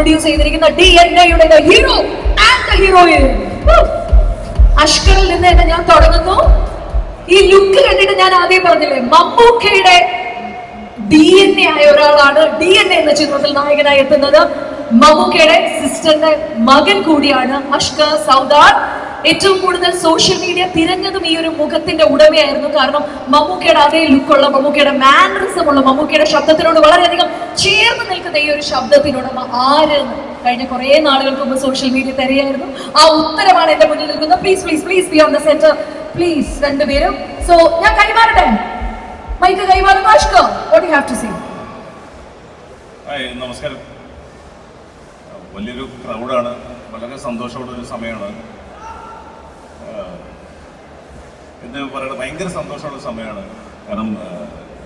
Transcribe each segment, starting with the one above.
Produce ചെയ്തിരിക്കുന്ന DNA-യുടെ hero and heroine അഷ്കറിൽ നിന്ന് തന്നെ ഞാൻ തുടങ്ങുന്നു. ഈ ലുക്ക് കണ്ടിട്ട് ഞാൻ ആദ്യം പറഞ്ഞില്ലേ, മമ്മൂക്കയുടെ DNA ആയ ഒരാളാണ് DNA എന്ന ചിത്രത്തിൽ നായകനായി എത്തുന്നത്. മമ്മൂക്കയുടെ സിസ്റ്ററിന്റെ മകൻ കൂടിയാണ് അഷ്കർ സൗദാർ. ഏറ്റവും കൂടുതൽ സോഷ്യൽ മീഡിയ തിരഞ്ഞതും ഈ ഒരു മുഖത്തിന്റെ ഉടമയായിരുന്നു. കാരണം മമ്മൂക്കയുടെ അതേ ലുക്കുള്ള, മമ്മൂക്കയുടെ മാനറിസം ഉള്ള, മമ്മൂക്കയുടെ ശബ്ദത്തിനോട് വളരെയധികം ചേർന്ന് നിൽക്കുന്ന ഈ ഒരു ശബ്ദത്തിനുടമ ആര് കഴിഞ്ഞ കുറെ നാളുകൾക്ക് മുമ്പ് സോഷ്യൽ മീഡിയ തിരയായിരുന്നു. ആ ഉത്തരമാണ് എന്റെ മുന്നിൽ നിൽക്കുന്നത്. Please please please be on the centre please, രണ്ടുപേരും. സോ ഞാൻ കൈമാറട്ടെ, മൈക്ക് കൈമാറുന്നു. Ashkar, what you have to say? നമസ്കാരം. വലിയൊരു ക്രൗഡാണ്, വളരെ സന്തോഷമുള്ള ഒരു സമയമാണ്. എന്ന് പറയുന്നത് ഭയങ്കര സന്തോഷമുള്ള സമയമാണ്. കാരണം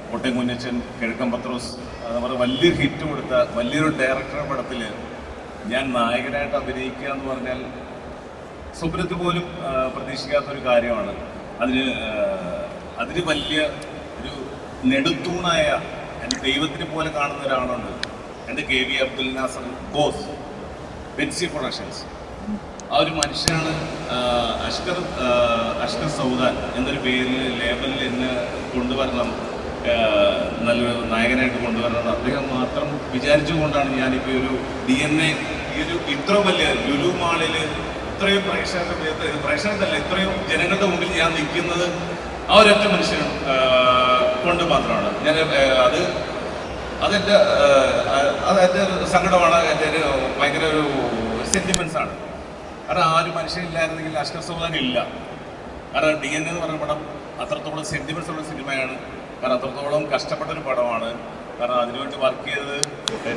കോട്ടയം കുഞ്ഞച്ചൻ, കിഴക്കൻ പത്രോസ് അതുപോലെ വലിയൊരു ഹിറ്റ് കൊടുത്ത വലിയൊരു ഡയറക്ടറുടെ പടത്തിൽ ഞാൻ നായകനായിട്ട് അഭിനയിക്കുക എന്ന് പറഞ്ഞാൽ സ്വപ്നത്തിൽ പോലും പ്രതീക്ഷിക്കാത്തൊരു കാര്യമാണ്. അതിന് വലിയ ഒരു നെടുത്തൂണായ എൻ്റെ ദൈവത്തിനെ പോലെ കാണുന്ന ഒരാളുണ്ട്. എൻ്റെ KV Abdul Nasar boss, Benzy productions. ആ ഒരു മനുഷ്യനാണ് അഷ്കർ സൗദാർ എന്നൊരു പേരിൽ ലേബലിൽ എന്നെ കൊണ്ടുവരണം, നല്ലൊരു നായകനായിട്ട് കൊണ്ടുവരണം. അദ്ദേഹം മാത്രം വിചാരിച്ചുകൊണ്ടാണ് ഞാനിപ്പോൾ ഒരു DNA ഈ ഒരു ഇത്ര വലിയ ലുലു മാളിൽ ഇത്രയും പ്രേക്ഷകരല്ല ഇത്രയും ജനങ്ങളുടെ മുമ്പിൽ ഞാൻ നിൽക്കുന്നത് ആ ഒരൊറ്റ മനുഷ്യൻ കൊണ്ട് മാത്രമാണ്. അതെൻ്റെ സങ്കടമാണ്, എൻ്റെ ഒരു ഭയങ്കര ഒരു സെൻറ്റിമെൻസ് ആണ്. കാരണം ആ ഒരു മനുഷ്യനില്ലായിരുന്നെങ്കിൽ അഷ്കർ സൗദാർ ഇല്ല. കാരണം DNA എന്ന് പറഞ്ഞ പടം അത്രത്തോളം സെൻറ്റിമെൻസ് ഉള്ള സിനിമയാണ്. കാരണം അത്രത്തോളം കഷ്ടപ്പെട്ടൊരു പടമാണ്. കാരണം അതിനുവേണ്ടി വർക്ക് ചെയ്തത്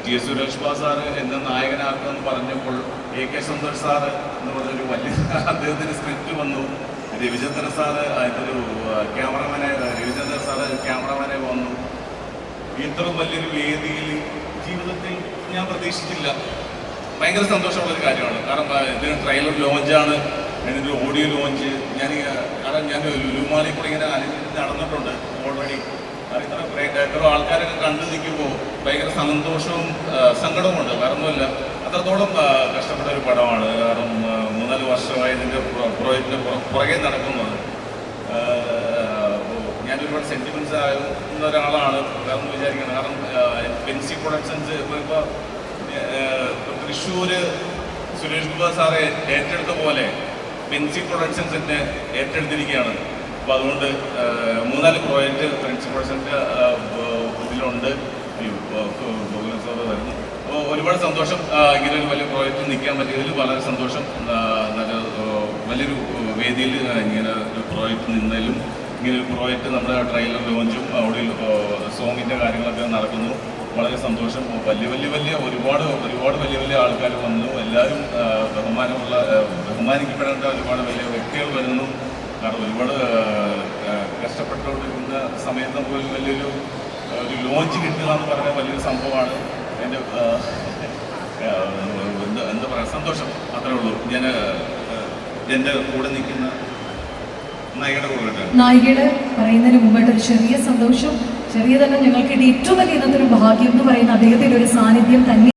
TS സുരേഷ് ബാബു സാറ് എന്നെ നായകനാക്കുമെന്ന് പറഞ്ഞപ്പോൾ AK സുന്ദർ സാറ് എന്ന് പറഞ്ഞൊരു വലിയ അദ്ദേഹത്തിൻ്റെ സ്ക്രിപ്റ്റ് വന്നു. രവിചന്ദ്രൻ സാറ് അതിൻ്റെ രവിചന്ദ്രൻ സാറ് ക്യാമറമാനെ വന്നു. ഇത്ര വലിയൊരു വേദിയിൽ ജീവിതത്തിൽ ഞാൻ പ്രതീക്ഷിച്ചില്ല. ഭയങ്കര സന്തോഷമുള്ളൊരു കാര്യമാണ്. കാരണം ഇതിന് ട്രെയിലർ ലോഞ്ചാണ്, ഇതിൻ്റെ ഓഡിയോ ലോഞ്ച്. കാരണം ഞാൻ ലുലുമാളിൽ കൂടെ ഇങ്ങനെ നടന്നിട്ടുണ്ട് ഓൾറെഡി. ഇത്ര ആൾക്കാരൊക്കെ കണ്ടു നിൽക്കുമ്പോൾ ഭയങ്കര സന്തോഷവും സങ്കടവുമുണ്ട്. കാരണമല്ല, അത്രത്തോളം കഷ്ടപ്പെട്ട ഒരു പടമാണ്. കാരണം 3-4 വർഷമായി ഇതിൻ്റെ പ്രോജക്റ്റിൻ്റെ പുറകെ നടക്കുന്നത്. ഞാനൊരുപാട് സെൻറ്റിമെൻറ്റ്സ് ആകുന്ന ഒരാളാണ് കാരണം വിചാരിക്കുന്നത്. കാരണം ബെൻസി പ്രൊഡക്ഷൻസ് ഇപ്പോൾ തൃശ്ശൂർ സുരേഷ് ബാബു സാറെ ഏറ്റെടുത്ത പോലെ ബെൻസി പ്രൊഡക്ഷൻസിൻ്റെ ഏറ്റെടുത്തിരിക്കുകയാണ്. അപ്പോൾ അതുകൊണ്ട് 3-4 പ്രോജക്റ്റ് ബെൻസി പ്രൊഡക്ഷൻ്റെ ഇതിലുണ്ട്. വരുന്നു. അപ്പോൾ ഒരുപാട് സന്തോഷം ഇങ്ങനെ ഒരു വലിയ പ്രോജക്റ്റ് നിൽക്കാൻ പറ്റിയതിൽ വളരെ സന്തോഷം. നല്ല വലിയൊരു വേദിയിൽ ഇങ്ങനെ ഒരു പ്രോജക്റ്റ് നിന്നതിലും ഇങ്ങനെ ഒരു പ്രോജക്റ്റ് നമ്മുടെ ട്രെയിലർ ലോഞ്ചും അവിടെ സോങ്ങിൻ്റെ കാര്യങ്ങളൊക്കെ നടക്കുന്നു. വളരെ സന്തോഷം. ഒരുപാട് വലിയ ആൾക്കാർ വന്നു. എല്ലാവരും ബഹുമാനിക്കപ്പെടേണ്ട ഒരുപാട് വലിയ വ്യക്തികൾ വരുന്നു. കാരണം ഒരുപാട് കഷ്ടപ്പെട്ടുകൊണ്ടിരിക്കുന്ന സമയത്ത് പോലും വലിയൊരു ലോഞ്ച് കിട്ടുക എന്ന് പറഞ്ഞാൽ വലിയൊരു സംഭവമാണ്. എൻ്റെ എന്താ പറയുക, സന്തോഷം അത്രേ ഉള്ളൂ. ഞാൻ എൻ്റെ കൂടെ നിൽക്കുന്ന നായികയുടെ പറയുന്നതിന് മുമ്പായിട്ട് ഒരു ചെറിയ സന്തോഷം, ചെറിയ തന്നെ ഞങ്ങൾക്ക് ഏറ്റവും വലിയ ഇന്നത്തെ ഒരു ഭാഗ്യം എന്ന് പറയുന്ന അദ്ദേഹത്തിന്റെ ഒരു സാന്നിധ്യം തന്നെ.